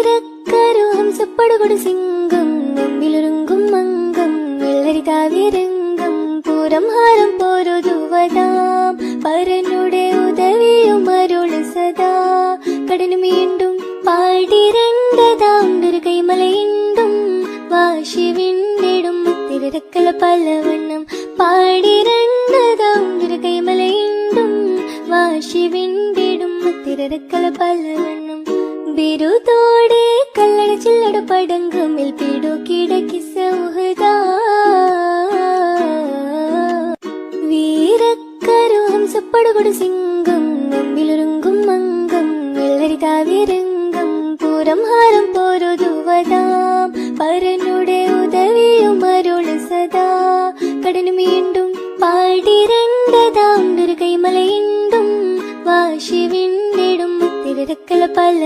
വീരക്കരുഹം സപ്പടുകൊടു സിംഗം മുമ്പിലൊരുങ്കും മംഗം വെള്ളരിതാവിരംഗം പൂരം ഹാരം പോരുതുവതാം പരനുടെ ഉദവിയും അരുള് സദാ കടനു വീണ്ടും പാടിരണ്ടതാം ഒരു കൈമലയുണ്ടും വാശി വിണ്ടിടും തിരക്കല പലവണ്ണം പാടിരണ്ടതാം ഒരു കൈമലയുണ്ടും വാശി വിണ്ടിടും തിരക്കല പലവണ്ണം ബിരുദോടെ കല്ലട ചില്ലട പടങ്കമിൽ പിടു കിടക്കി സൗഹൃദ വീരക്കരുഹം സപ്പടുകൊടു സിംഗം മുമ്പിലൊരുങ്കും മംഗം വെള്ളരിതാവിരംഗം പൂരം ഹാരം പോരുതുവതാം പരനുടെ ഉദവിയും അരുള് സദാ കടനു വീണ്ടും പാടിരണ്ടതാം ഒരു കൈമലയുണ്ടും വാശി വിണ്ടിടും തിരക്കല പല